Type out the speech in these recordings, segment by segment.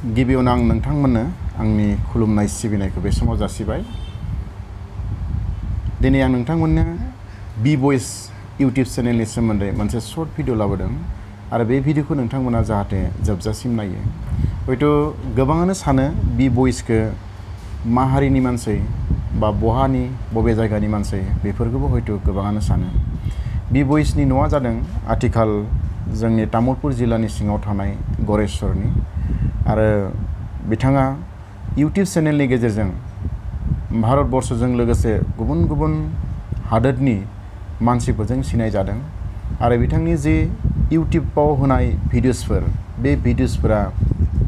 गिबियावनो आं नोंथांमोननो आंनि खुलुमनाय सिबिनायखौ बे समाव जासिबाय। दिनै आं नोंथांमोननो बि भइस इउटिउब चेनेलनि सोमोन्दै मोनसे शर्ट भिडिअ लाबोदों आरो बे भिडिअखौ नोंथांमोना जाहाथे जोबजासिम नायो। हयथ' गोबाङानो सानो बि भइसखौ मा हारिनि मानसि बा बहानि बबे जायगानि मानसि बेफोरखौबो हयथ' गोबाङानो सानो। बि भइसनि न'आ जादों आथिखाल जोंनि तामुलपुर जिल्लानि सिङाव थानाय गरेस्वरनि आरो बिथाङा इउटिउब चेनेलनि गेजेरजों भारतबर्षजों लोगोसे गुबुन गुबुन हादोरनि मानसिफोरजों सिनाय जादों आरो बिथांनि जे इउटिउबाव होनाय भिडिअसफोर बे भिडिअसफोरा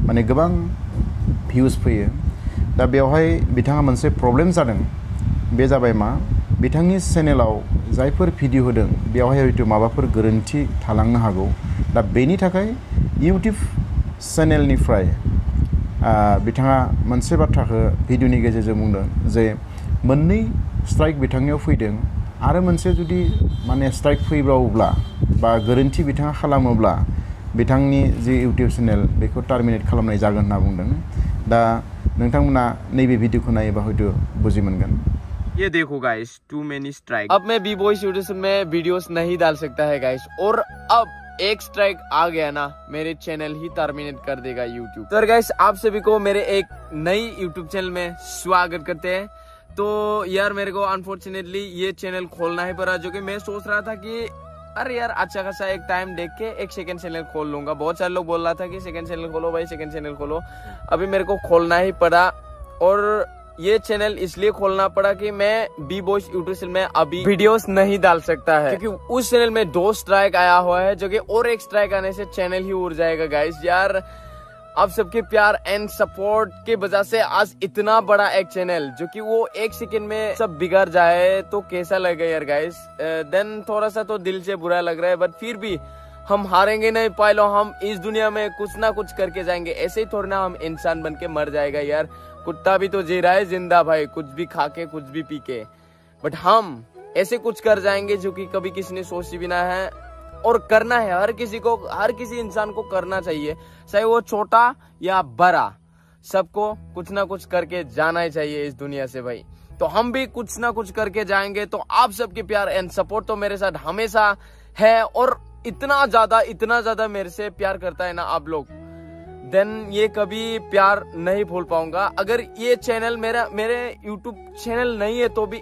माने गोबां भिउज फैयो। दा बेवहाय बिथाङा मोनसे प्रब्लेम जादों, बे जाबाय मा बिथांनि चेनेलाव जायफोर भिडिअ होदों बेवहाय हयथ' माबाफोर गोरोन्थि थालांनो हागौ। दा बेनि थाखाय इउटिउब चेनेलनिफ्राय बिथाङा मोनसे बाथ्राखौ भिडिअनि गेजेरजों बुंदों जे मोननै स्ट्राइक बिथांनियाव फैदों आरो मोनसे जुदि माने स्ट्राइक फैबावोब्ला बा गोरोन्थि बिथाङा खालामोब्ला बिथांनि जि इउटिउब चेनेल बेखौ टार्मिनेट खालामनाय जागोन होनना बुंदों। दा नोंथांमोना नैबे भिडिअखौ नायोबा हयथ' बुजि मोनगोन। ये देखो गाइस, टू मेनी स्ट्राइक। अब मैं बी वॉइस यूट्यूब में वीडियोस नहीं डाल सकता है गाइस, और अब एक स्ट्राइक आ गया ना मेरे चैनल ही टर्मिनेट कर देगा यूट्यूब। तो गाइस आप सभी को मेरे एक नई यूट्यूब चैनल में स्वागत करते हैं। तो यार मेरे को अनफॉर्चुनेटली ये चैनल खोलना ही पड़ा, जो कि मैं सोच रहा था कि अरे यार अच्छा खासा एक टाइम देख के एक सेकंड चैनल खोल लूंगा। बहुत सारे लोग बोल रहा था कि सेकंड चैनल खोलो भाई, सेकंड चैनल खोलो। अभी मेरे को खोलना ही पड़ा, और ये चैनल इसलिए खोलना पड़ा कि मैं बी वॉइस यूट्यूब चैनल में अभी वीडियोस नहीं डाल सकता है, क्योंकि उस चैनल में 2 स्ट्राइक आया हुआ है, जो कि और एक स्ट्राइक आने से चैनल ही उड़ जाएगा गाइस। यार आप सबके प्यार एंड सपोर्ट के वजह से आज इतना बड़ा एक चैनल जो कि वो एक सेकंड में सब बिगड़ जाए तो कैसा लगेगा यार गाइस। देन थोड़ा सा तो दिल से बुरा लग रहा है, बट फिर भी हम हारेंगे नहीं पायलो। हम इस दुनिया में कुछ ना कुछ करके जाएंगे, ऐसे ही थोड़ी ना हम इंसान बन के मर जाएगा यार। कुत्ता भी तो जी रहा है जिंदा भाई, कुछ भी खा के कुछ भी पी के, बट हम ऐसे कुछ कर जाएंगे जो कि कभी किसी ने सोची भी ना है, और करना है। हर किसी को, हर किसी इंसान को करना चाहिए, चाहे वो छोटा या बड़ा, सबको कुछ ना कुछ करके जाना ही चाहिए इस दुनिया से भाई। तो हम भी कुछ ना कुछ करके जाएंगे। तो आप सबके प्यार एंड सपोर्ट तो मेरे साथ हमेशा है, और इतना ज्यादा मेरे से प्यार करता है ना आप लोग, देन ये कभी प्यार नहीं भूल पाऊंगा। अगर ये चैनल मेरे यूट्यूब चैनल नहीं है तो भी